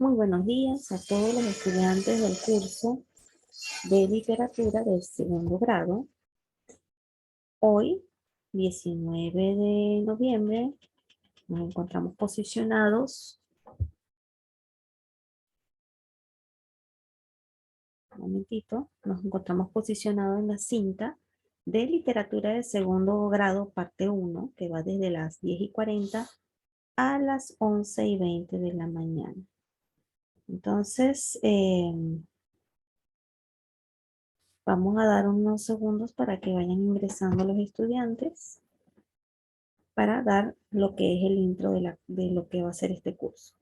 Muy buenos días a todos los estudiantes del curso de literatura del segundo grado. Hoy, 19 de noviembre, nos encontramos posicionados, un momentito, nos encontramos posicionados en la cinta de literatura del segundo grado, parte uno, que va desde las 10:40 a las 11:20 de la mañana. Entonces, vamos a dar unos segundos para que vayan ingresando los estudiantes para dar lo que es el intro de lo que va a ser este curso.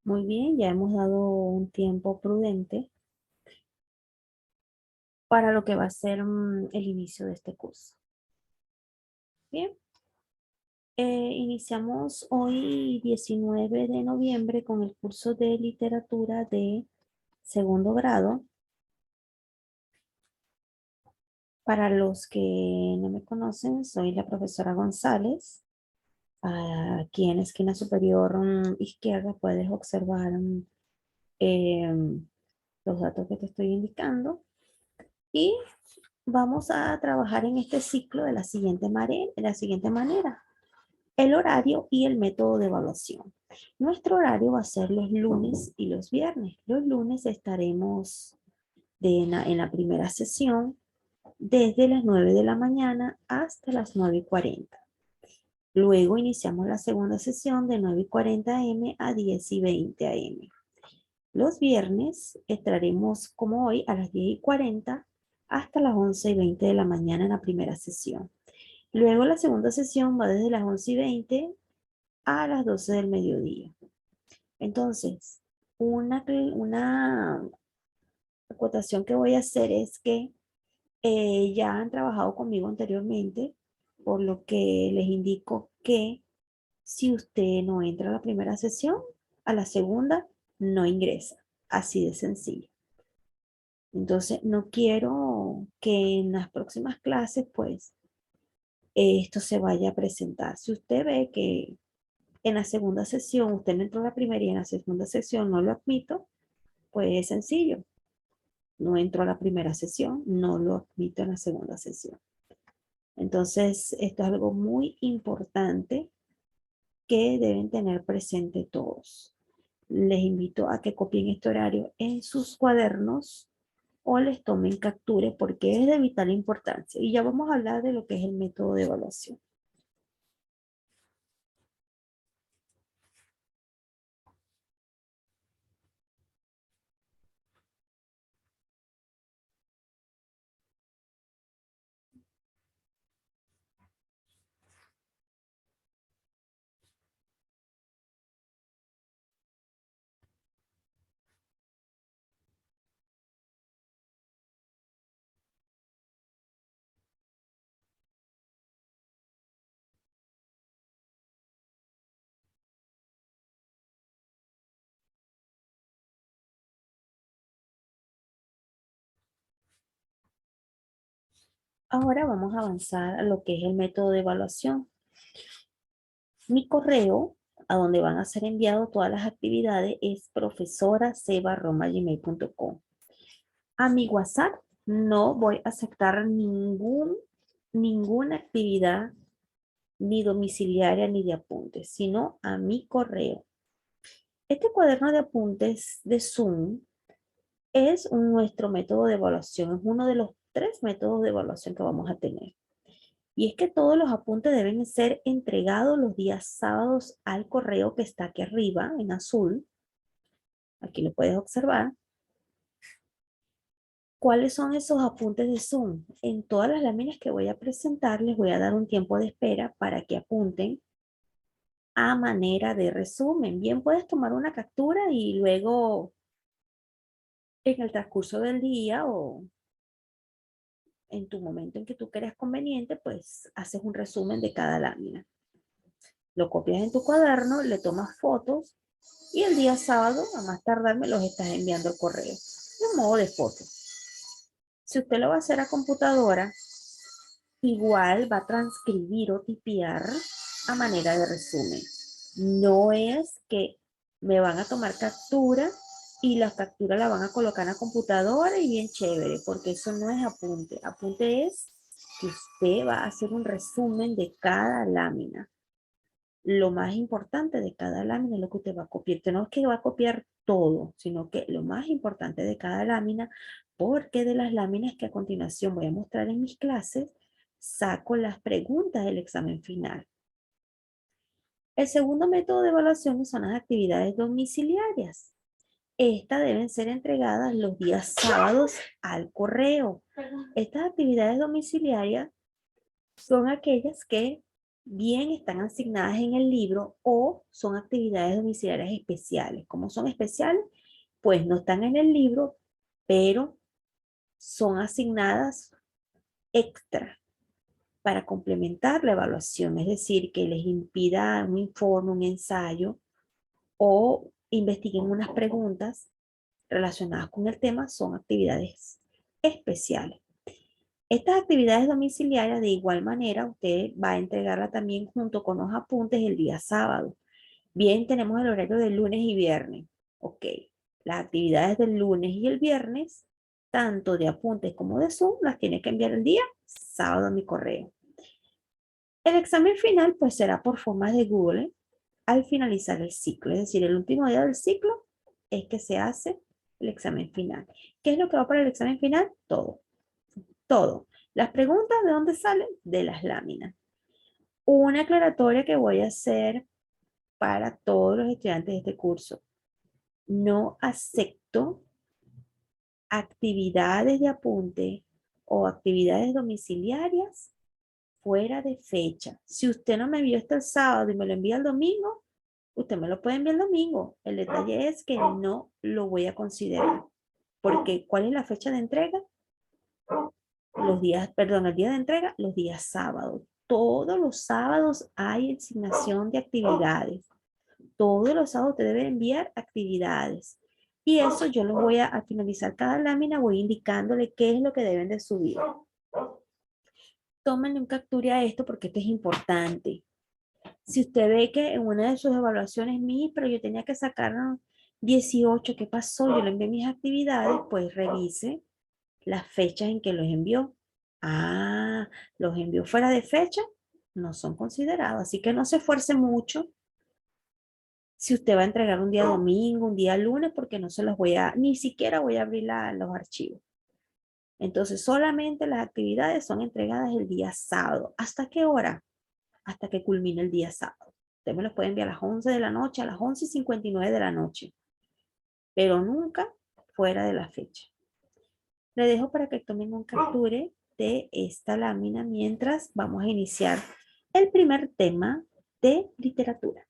Muy bien, ya hemos dado un tiempo prudente para lo que va a ser el inicio de este curso. Bien, iniciamos hoy 19 de noviembre con el curso de literatura de segundo grado. Para los que no me conocen, soy la profesora González. Aquí en la esquina superior izquierda puedes observar em, los datos que te estoy indicando. Y vamos a trabajar en este ciclo de la siguiente manera. El horario y el método de evaluación. Nuestro horario va a ser los lunes y los viernes. Los lunes estaremos en la primera sesión desde las 9 de la mañana hasta las 9:40. Luego iniciamos la segunda sesión de 9:40 am a 10:20 am. Los viernes estaremos como hoy a las 10:40 hasta las 11:20 de la mañana en la primera sesión. Luego la segunda sesión va desde las 11:20 a las 12 del mediodía. Entonces, una acotación que voy a hacer es que ya han trabajado conmigo anteriormente, por lo que les indico que si usted no entra a la primera sesión, a la segunda no ingresa. Así de sencillo. Entonces, no quiero que en las próximas clases, pues, esto se vaya a presentar. Si usted ve que en la segunda sesión usted no entró a la primera y en la segunda sesión no lo admito, pues es sencillo. No entró a la primera sesión, no lo admito en la segunda sesión. Entonces, esto es algo muy importante que deben tener presente todos. Les invito a que copien este horario en sus cuadernos o les tomen capture porque es de vital importancia. Y ya vamos a hablar de lo que es el método de evaluación. Ahora vamos a avanzar a lo que es el método de evaluación. Mi correo, a donde van a ser enviadas todas las actividades, es profesoraseba@gmail.com. A mi WhatsApp no voy a aceptar ninguna actividad ni domiciliaria ni de apuntes, sino a mi correo. Este cuaderno de apuntes de Zoom es nuestro método de evaluación, es uno de los 3 métodos de evaluación que vamos a tener. Y es que todos los apuntes deben ser entregados los días sábados al correo que está aquí arriba en azul. Aquí lo puedes observar. ¿Cuáles son esos apuntes de Zoom? En todas las láminas que voy a presentar les voy a dar un tiempo de espera para que apunten a manera de resumen. Bien, puedes tomar una captura y luego en el transcurso del día o en tu momento en que tú creas conveniente, pues haces un resumen de cada lámina. Lo copias en tu cuaderno, le tomas fotos y el día sábado, a más tardar, me los estás enviando al correo, de modo de foto. Si usted lo va a hacer a computadora, igual va a transcribir o tipear a manera de resumen. No es que me van a tomar captura y la captura la van a colocar en la computadora y bien chévere, porque eso no es apunte. Apunte es que usted va a hacer un resumen de cada lámina. Lo más importante de cada lámina es lo que usted va a copiar. Usted no es que va a copiar todo, sino que lo más importante de cada lámina, porque de las láminas que a continuación voy a mostrar en mis clases, saco las preguntas del examen final. El segundo método de evaluación son las actividades domiciliarias. Estas deben ser entregadas los días sábados al correo. Estas actividades domiciliarias son aquellas que bien están asignadas en el libro o son actividades domiciliarias especiales. ¿Cómo son especiales? Pues no están en el libro, pero son asignadas extra para complementar la evaluación, es decir, que les impida un informe, un ensayo o investiguen unas preguntas relacionadas con el tema, son actividades especiales. Estas actividades domiciliarias, de igual manera, usted va a entregarla también junto con los apuntes el día sábado. Bien, tenemos el horario de lunes y viernes. Ok, las actividades del lunes y el viernes, tanto de apuntes como de Zoom, las tiene que enviar el día sábado a mi correo. El examen final, pues, será por forma de Google al finalizar el ciclo. Es decir, el último día del ciclo es que se hace el examen final. ¿Qué es lo que va para el examen final? Todo. Todo. Las preguntas, ¿de dónde salen? De las láminas. Una aclaratoria que voy a hacer para todos los estudiantes de este curso. No acepto actividades de apunte o actividades domiciliarias fuera de fecha. Si usted no me envió esto el sábado y me lo envía el domingo, usted me lo puede enviar el domingo. El detalle es que no lo voy a considerar. Porque, ¿cuál es la fecha de entrega? Los días, perdón, el día de entrega, los días sábados. Todos los sábados hay asignación de actividades. Todos los sábados te debe enviar actividades. Y eso yo lo voy a finalizar cada lámina, voy indicándole qué es lo que deben de subir. Tómenle un captura a esto porque esto es importante. Si usted ve que en una de sus evaluaciones, pero yo tenía que sacar 18, ¿qué pasó? Yo le envié mis actividades, pues revise las fechas en que los envió. Ah, los envió fuera de fecha, no son considerados. Así que no se esfuerce mucho si usted va a entregar un día domingo, un día lunes, porque no se los voy a, ni siquiera voy a abrir los archivos. Entonces, solamente las actividades son entregadas el día sábado. ¿Hasta qué hora? Hasta que culmine el día sábado. Usted me los puede enviar a las 11 de la noche, a las 11:59 de la noche, pero nunca fuera de la fecha. Le dejo para que tomen un capture de esta lámina mientras vamos a iniciar el primer tema de literatura.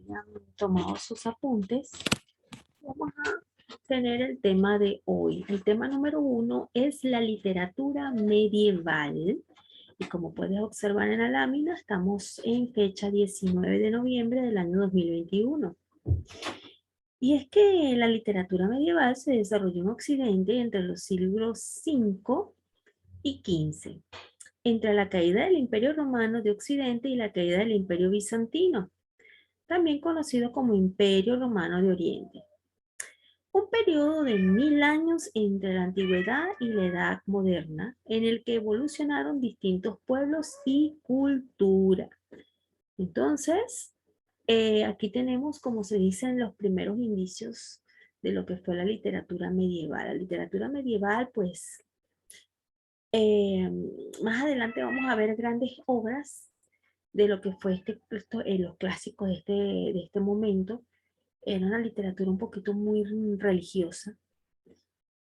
hayan tomado sus apuntes, vamos a tener el tema de hoy. El tema número 1 es la literatura medieval. Y como puedes observar en la lámina, estamos en fecha 19 de noviembre del año 2021. Y es que la literatura medieval se desarrolló en Occidente entre los siglos V y XV, entre la caída del Imperio Romano de Occidente y la caída del Imperio Bizantino, también conocido como Imperio Romano de Oriente. Un periodo de 1000 años entre la antigüedad y la edad moderna, en el que evolucionaron distintos pueblos y cultura. Entonces, aquí tenemos, como se dicen, los primeros indicios de lo que fue la literatura medieval. La literatura medieval, pues, eh, más adelante vamos a ver grandes obras de lo que fue los clásicos de este momento. Era una literatura un poquito muy religiosa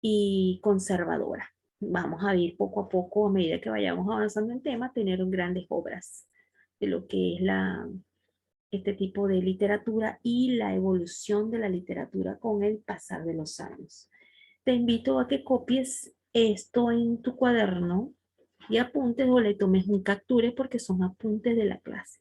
y conservadora. Vamos a ver poco a poco, a medida que vayamos avanzando en tema, tener grandes obras de lo que es este tipo de literatura y la evolución de la literatura con el pasar de los años. Te invito a que copies esto en tu cuaderno y apuntes o le tomes un capture porque son apuntes de la clase.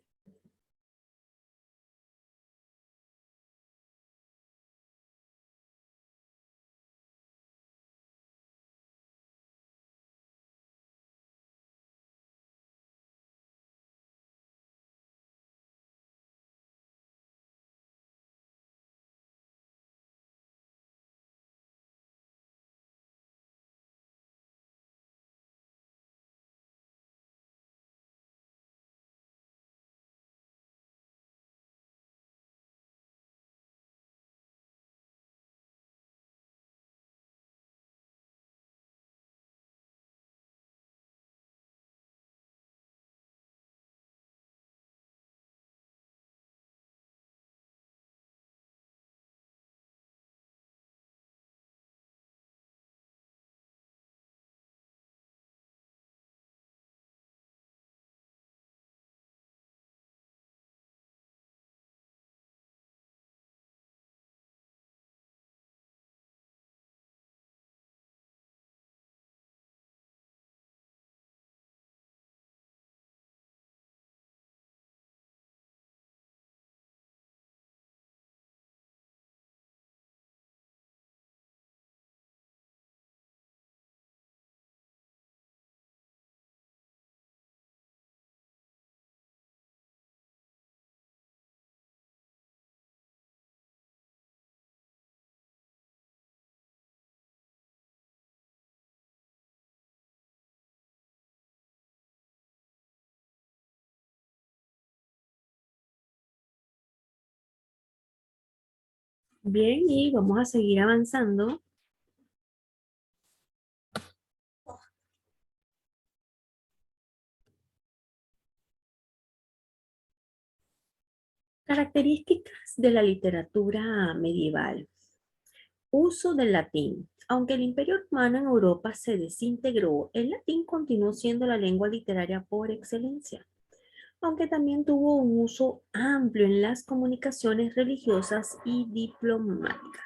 Bien, y vamos a seguir avanzando. Características de la literatura medieval. Uso del latín. Aunque el Imperio Romano en Europa se desintegró, el latín continuó siendo la lengua literaria por excelencia, aunque también tuvo un uso amplio en las comunicaciones religiosas y diplomáticas.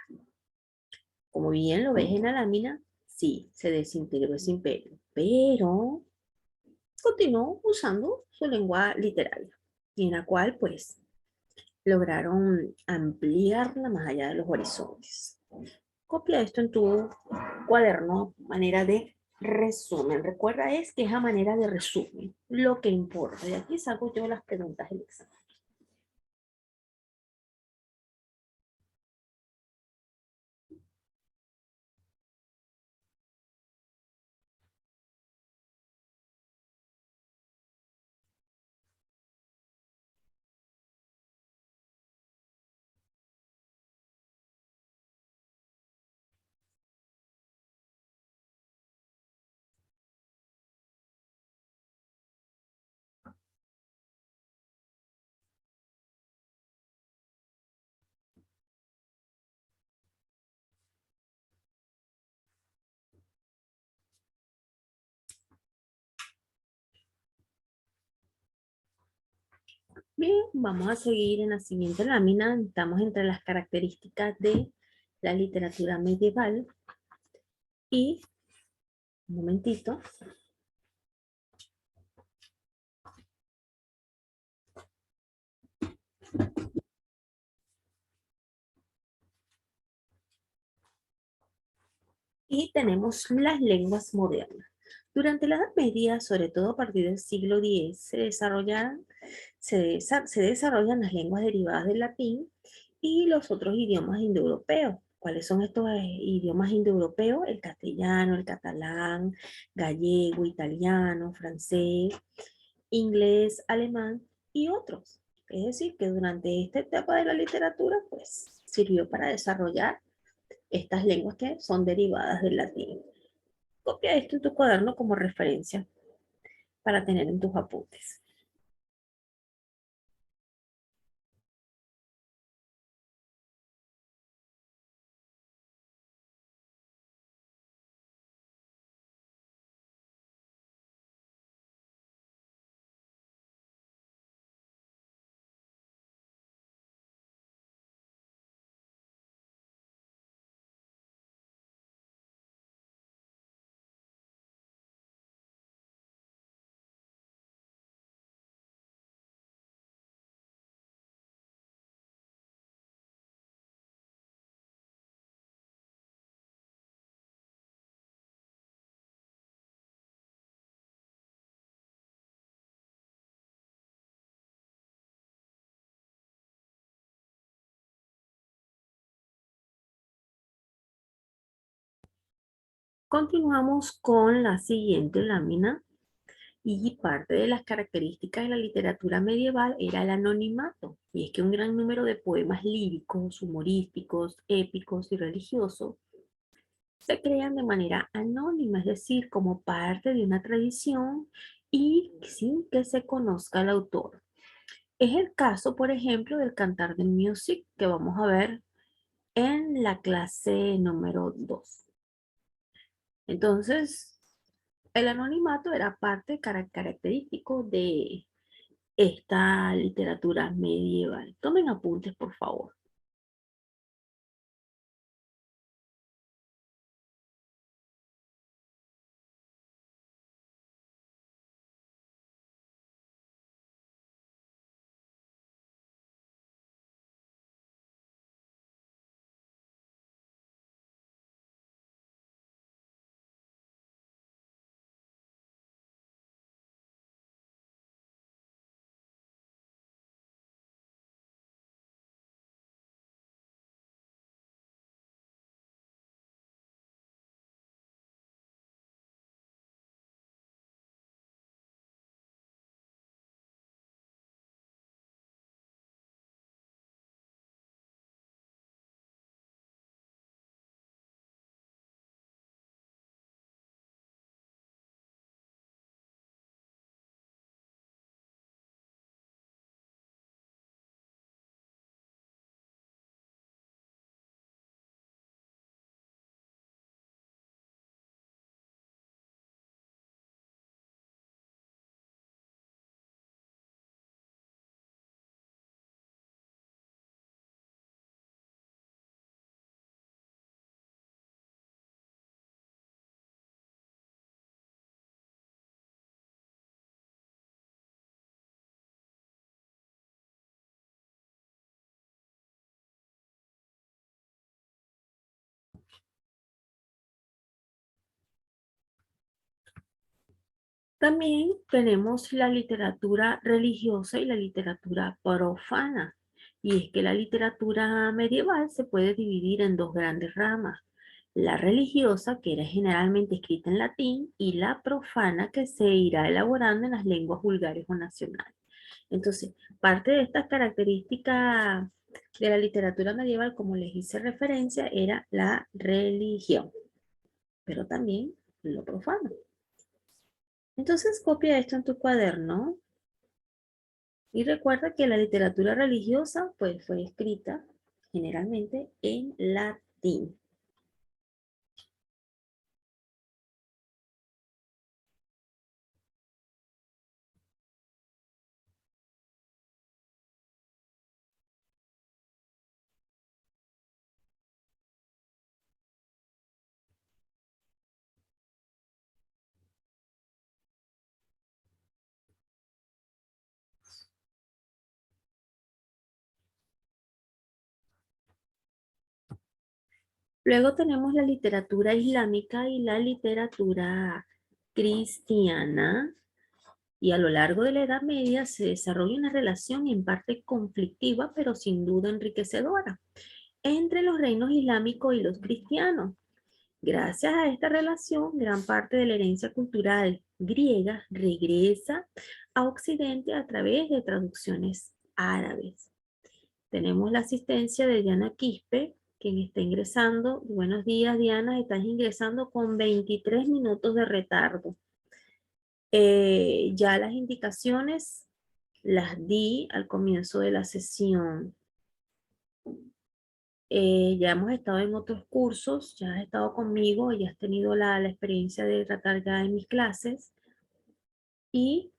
Como bien lo ves en la lámina, sí, se desintegró ese imperio, pero continuó usando su lengua literaria, y en la cual pues lograron ampliarla más allá de los horizontes. Copia esto en tu cuaderno, manera de resumen. Recuerda es que es a manera de resumen lo que importa. Y aquí saco yo las preguntas del examen. Bien, vamos a seguir en la siguiente lámina. Estamos entre las características de la literatura medieval y, un momentito, y tenemos las lenguas modernas. Durante la Edad Media, sobre todo a partir del siglo X, se desarrollan las lenguas derivadas del latín y los otros idiomas indoeuropeos. ¿Cuáles son estos idiomas indoeuropeos? El castellano, el catalán, gallego, italiano, francés, inglés, alemán y otros. Es decir, que durante esta etapa de la literatura, pues sirvió para desarrollar estas lenguas que son derivadas del latín. Copia esto en tu cuaderno como referencia para tener en tus apuntes. Continuamos con la siguiente lámina y parte de las características de la literatura medieval era el anonimato. Y es que un gran número de poemas líricos, humorísticos, épicos y religiosos se crean de manera anónima, es decir, como parte de una tradición y sin que se conozca el autor. Es el caso, por ejemplo, del Cantar del Music que vamos a ver en la clase número 2. Entonces, el anonimato era parte característico de esta literatura medieval. Tomen apuntes, por favor. También tenemos la literatura religiosa y la literatura profana. Y es que la literatura medieval se puede dividir en dos grandes ramas. La religiosa, que era generalmente escrita en latín, y la profana, que se irá elaborando en las lenguas vulgares o nacionales. Entonces, parte de estas características de la literatura medieval, como les hice referencia, era la religión, pero también lo profano. Entonces, copia esto en tu cuaderno y recuerda que la literatura religiosa pues, fue escrita generalmente en latín. Luego tenemos la literatura islámica y la literatura cristiana. Y a lo largo de la Edad Media se desarrolla una relación en parte conflictiva, pero sin duda enriquecedora, entre los reinos islámicos y los cristianos. Gracias a esta relación, gran parte de la herencia cultural griega regresa a Occidente a través de traducciones árabes. Tenemos la asistencia de Diana Quispe, quien está ingresando. Buenos días, Diana, estás ingresando con 23 minutos de retardo. Ya las indicaciones las di al comienzo de la sesión. Ya hemos estado en otros cursos, ya has estado conmigo, ya has tenido la experiencia de tratar ya en mis clases. Y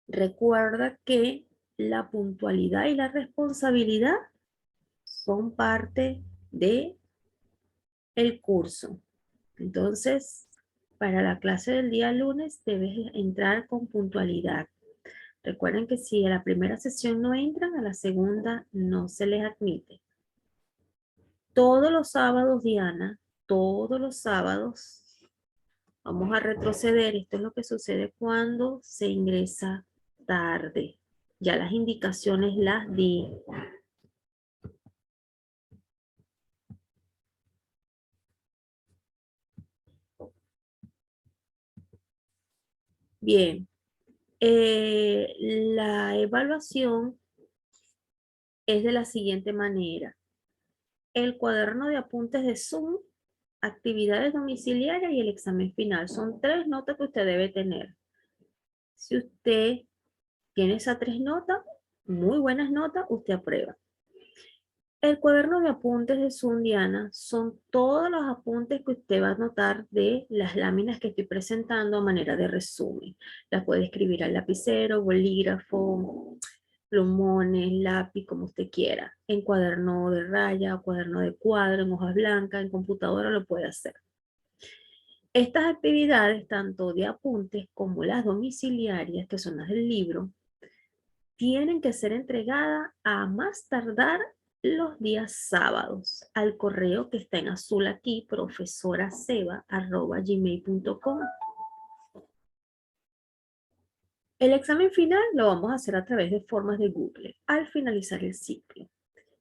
recuerda que la puntualidad y la responsabilidad son parte de el curso. Entonces, para la clase del día lunes debes entrar con puntualidad. Recuerden que si a la primera sesión no entran, a la segunda no se les admite. Todos los sábados, Diana, todos los sábados, vamos a retroceder. Esto es lo que sucede cuando se ingresa tarde. Ya las indicaciones las di. Bien, la evaluación es de la siguiente manera. El cuaderno de apuntes de Zoom, actividades domiciliarias y el examen final. Son 3 notas que usted debe tener. Si usted tiene esas 3 notas, muy buenas notas, usted aprueba. El cuaderno de apuntes de Zoom, Diana, son todos los apuntes que usted va a anotar de las láminas que estoy presentando a manera de resumen. Las puede escribir al lapicero, bolígrafo, plumones, lápiz, como usted quiera. En cuaderno de raya, cuaderno de cuadro, en hojas blancas, en computadora lo puede hacer. Estas actividades, tanto de apuntes como las domiciliarias, que son las del libro, tienen que ser entregadas a más tardar los días sábados al correo que está en azul aquí, profesoraseba@gmail.com. El examen final lo vamos a hacer a través de formas de Google al finalizar el ciclo.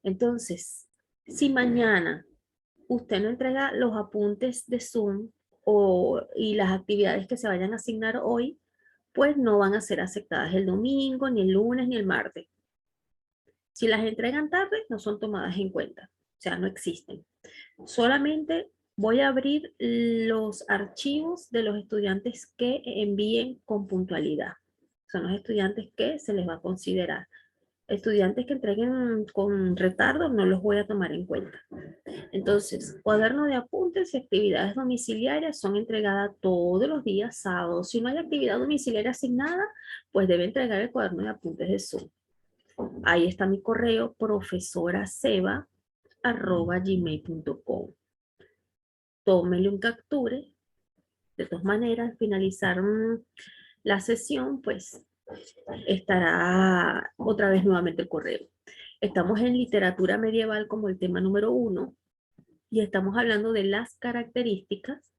Entonces, si mañana usted no entrega los apuntes de Zoom y las actividades que se vayan a asignar hoy, pues no van a ser aceptadas el domingo, ni el lunes, ni el martes. Si las entregan tarde, no son tomadas en cuenta, o sea, no existen. Solamente voy a abrir los archivos de los estudiantes que envíen con puntualidad. Son los estudiantes que se les va a considerar. Estudiantes que entreguen con retardo no los voy a tomar en cuenta. Entonces, cuaderno de apuntes y actividades domiciliarias son entregadas todos los días sábados. Si no hay actividad domiciliaria asignada, pues debe entregar el cuaderno de apuntes de Zoom. Ahí está mi correo, profesoraseba@gmail.com. Tómele un capture. De todas maneras, al finalizar la sesión, pues estará otra vez nuevamente el correo. Estamos en literatura medieval como el tema número 1 y estamos hablando de las características.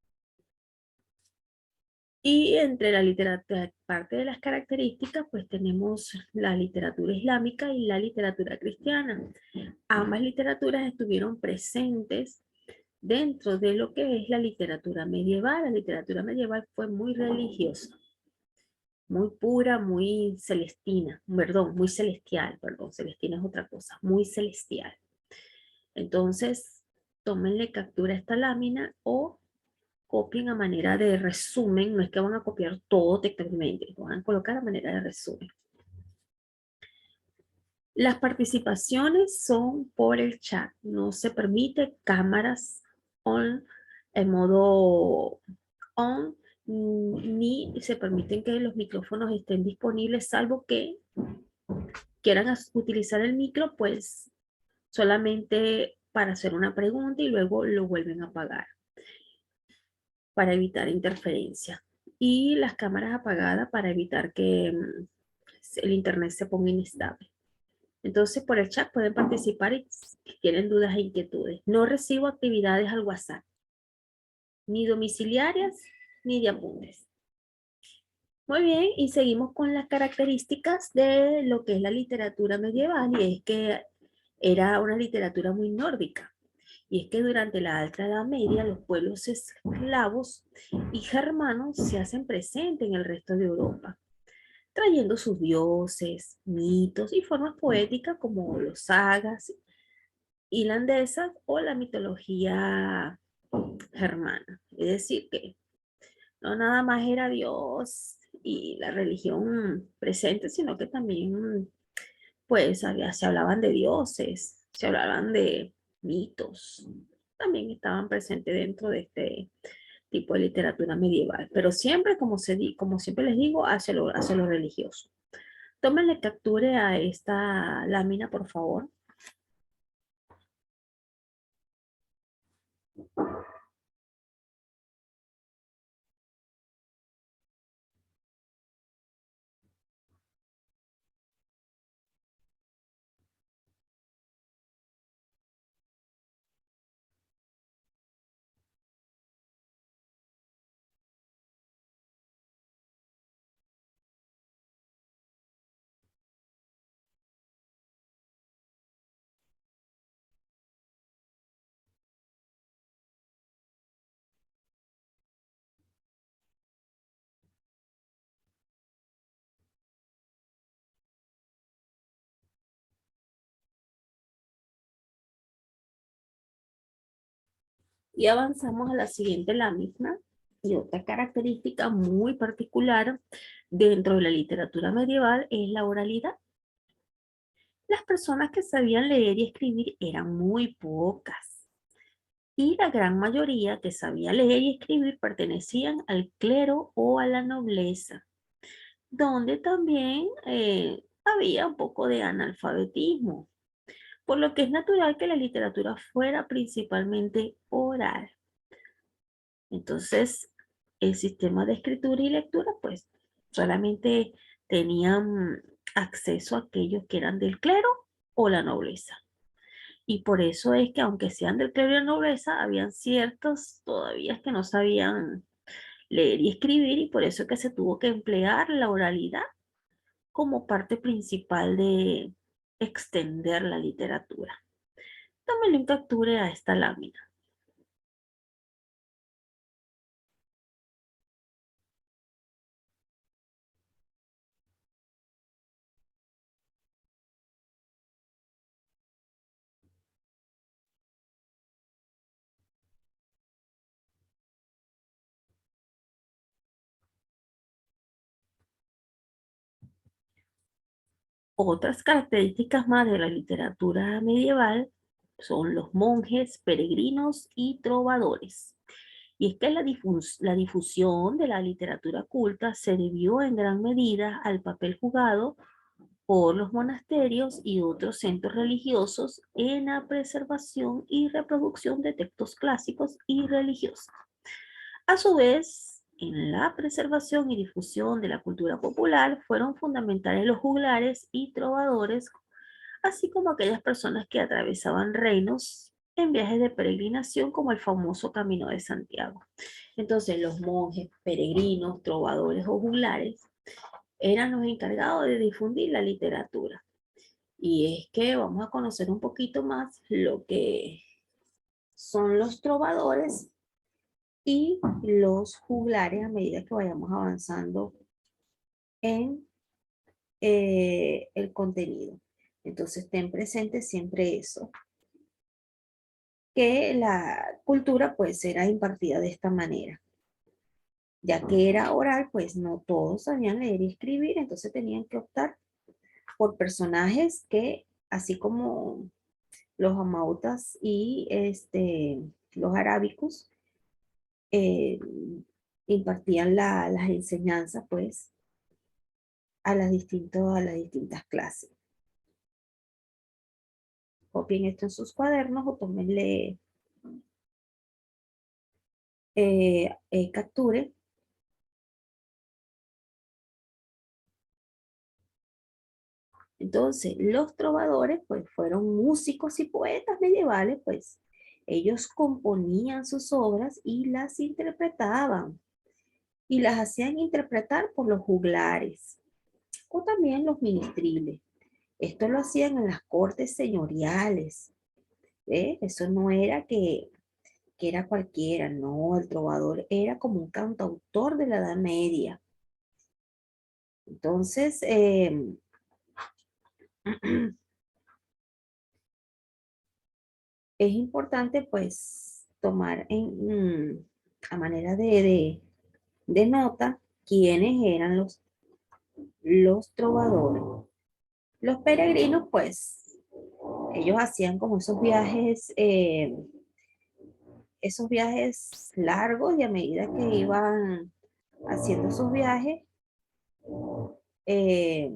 Y entre la literatura, parte de las características, pues tenemos la literatura islámica y la literatura cristiana. Ambas literaturas estuvieron presentes dentro de lo que es la literatura medieval. La literatura medieval fue muy religiosa, muy pura, muy celestina, perdón, muy celestial, perdón, celestina es otra cosa, muy celestial. Entonces, tómenle captura a esta lámina o copien a manera de resumen, no es que van a copiar todo textualmente, van a colocar a manera de resumen. Las participaciones son por el chat, no se permite cámaras on, en modo on, ni se permiten que los micrófonos estén disponibles, salvo que quieran utilizar el micro, pues solamente para hacer una pregunta y luego lo vuelven a apagar para evitar interferencia. Y las cámaras apagadas para evitar que el internet se ponga inestable. Entonces, por el chat pueden participar y si tienen dudas e inquietudes. No recibo actividades al WhatsApp, ni domiciliarias, ni de apuntes. Muy bien, y seguimos con las características de lo que es la literatura medieval, y es que era una literatura muy nórdica. Y es que durante la Alta Edad Media los pueblos eslavos y germanos se hacen presentes en el resto de Europa, trayendo sus dioses, mitos y formas poéticas como los sagas irlandesas o la mitología germana. Es decir, que no nada más era Dios y la religión presente, sino que también pues se hablaban de dioses, se hablaban de mitos, también estaban presentes dentro de este tipo de literatura medieval, pero siempre, como siempre les digo, hacia lo religioso. Tómenle capture a esta lámina, por favor. Y avanzamos a la siguiente lámina. Y otra característica muy particular dentro de la literatura medieval es la oralidad. Las personas que sabían leer y escribir eran muy pocas. Y la gran mayoría que sabía leer y escribir pertenecían al clero o a la nobleza, donde también había un poco de analfabetismo, por lo que es natural que la literatura fuera principalmente oral. Entonces, el sistema de escritura y lectura, pues solamente tenían acceso a aquellos que eran del clero o la nobleza. Y por eso es que aunque sean del clero y la nobleza, habían ciertos todavía que no sabían leer y escribir, y por eso es que se tuvo que emplear la oralidad como parte principal de extender la literatura. Tómale un capture a esta lámina. Otras características más de la literatura medieval son los monjes, peregrinos y trovadores. Y es que la difusión de la literatura culta se debió en gran medida al papel jugado por los monasterios y otros centros religiosos en la preservación y reproducción de textos clásicos y religiosos. A su vez, en la preservación y difusión de la cultura popular fueron fundamentales los juglares y trovadores, así como aquellas personas que atravesaban reinos en viajes de peregrinación como el famoso Camino de Santiago. Entonces, los monjes, peregrinos, trovadores o juglares eran los encargados de difundir la literatura. Y es que vamos a conocer un poquito más lo que son los trovadores y los juglares a medida que vayamos avanzando en el contenido. Entonces, ten presente siempre eso, que la cultura pues era impartida de esta manera. Ya que era oral, pues no todos sabían leer y escribir, entonces tenían que optar por personajes que, así como los amautas y los arábicos, eh, impartían las enseñanzas pues a las distintas clases. Copien esto en sus cuadernos o tómenle capture. Entonces, los trovadores, pues, fueron músicos y poetas medievales, pues, ellos componían sus obras y las interpretaban, y las hacían interpretar por los juglares, o también los ministriles. Esto lo hacían en las cortes señoriales, ¿eh? Eso no era que era cualquiera, no, el trovador era como un cantautor de la Edad Media. Entonces, es importante pues tomar a manera de nota quiénes eran los trovadores. Los peregrinos pues ellos hacían como esos viajes largos y a medida que iban haciendo esos viajes, eh,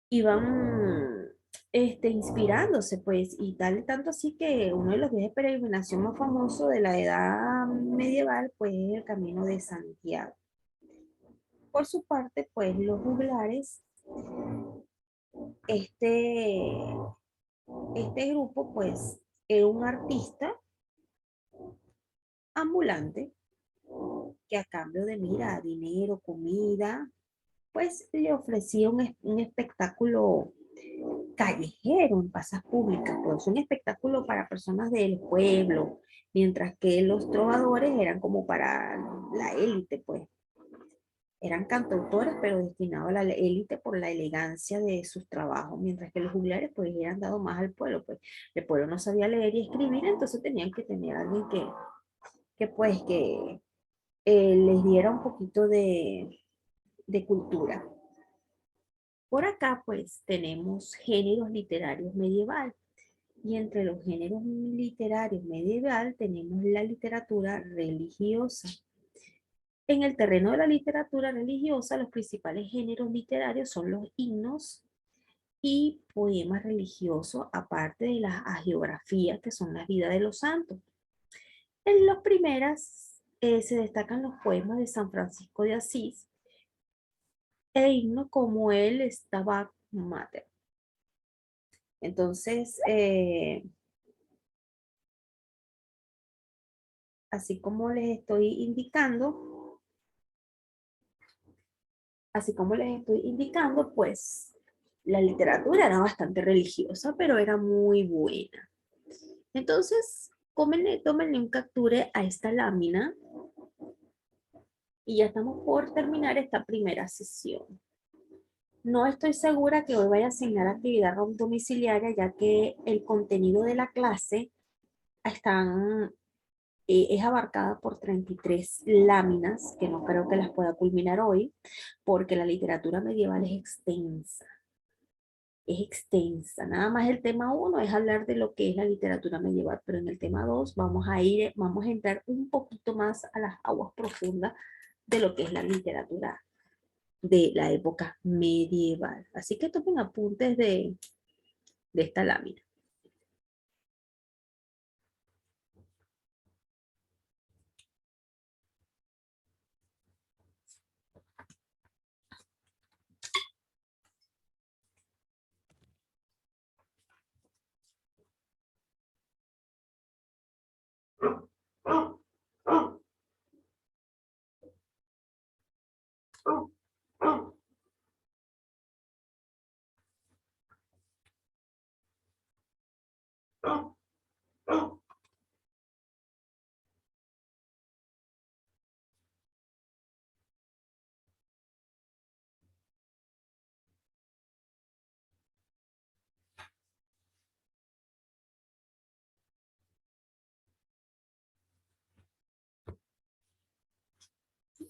iban inspirándose, pues, y tal, tanto así que uno de los viajes de peregrinación más famosos de la edad medieval, pues, es el Camino de Santiago. Por su parte, pues, los juglares, este, este grupo, pues, es un artista ambulante que a cambio de, mira, dinero, comida, pues, le ofrecía un espectáculo callejero en plazas públicas, pues un espectáculo para personas del pueblo, mientras que los trovadores eran como para la élite, pues eran cantautores, pero destinados a la élite por la elegancia de sus trabajos, mientras que los juglares pues eran dados más al pueblo, pues el pueblo no sabía leer y escribir, entonces tenían que tener a alguien que les diera un poquito de cultura. Por acá pues tenemos géneros literarios medievales. Y entre los géneros literarios medieval tenemos la literatura religiosa. En el terreno de la literatura religiosa, los principales géneros literarios son los himnos y poemas religiosos, aparte de las hagiografías, que son las vidas de los santos. En las primeras se destacan los poemas de San Francisco de Asís e himnos como el Stabat Mater. Entonces, así como les estoy indicando, pues la literatura era bastante religiosa, pero era muy buena. Entonces, tómenle un capture a esta lámina y ya estamos por terminar esta primera sesión. No estoy segura que hoy vaya a asignar actividad domiciliaria, ya que el contenido de la clase están, es abarcada por 33 láminas, que no creo que las pueda culminar hoy, porque la literatura medieval es extensa. Es extensa. Nada más el tema uno es hablar de lo que es la literatura medieval, pero en el tema 2 vamos a entrar un poquito más a las aguas profundas de lo que es la literatura de la época medieval. Así que tomen apuntes de esta lámina.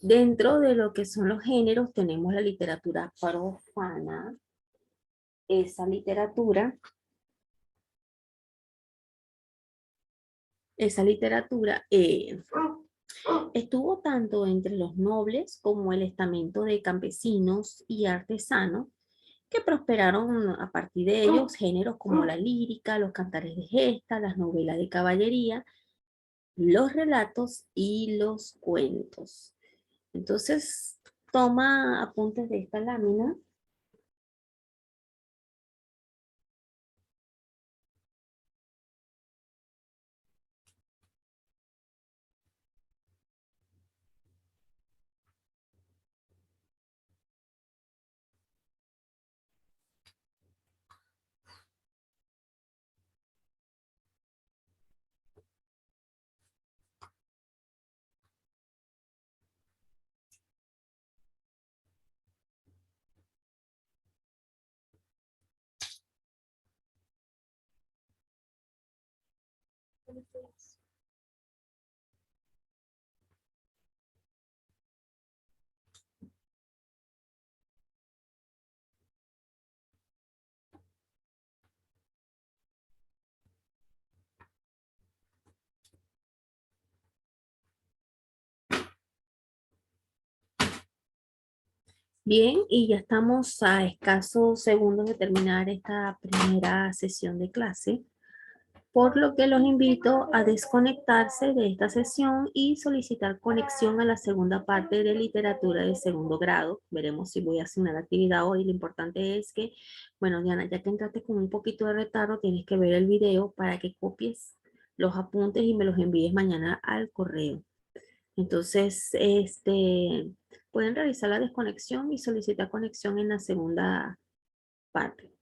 Dentro de lo que son los géneros tenemos la literatura profana. Esa literatura, estuvo tanto entre los nobles como el estamento de campesinos y artesanos que prosperaron a partir de ellos géneros como la lírica, los cantares de gesta, las novelas de caballería, los relatos y los cuentos. Entonces, toma apuntes de esta lámina. Bien, y ya estamos a escasos segundos de terminar esta primera sesión de clase, por lo que los invito a desconectarse de esta sesión y solicitar conexión a la segunda parte de literatura de segundo grado. Veremos si voy a asignar actividad hoy. Lo importante es que, bueno, Diana, ya que entraste con un poquito de retardo, tienes que ver el video para que copies los apuntes y me los envíes mañana al correo. Entonces, pueden realizar la desconexión y solicitar conexión en la segunda parte.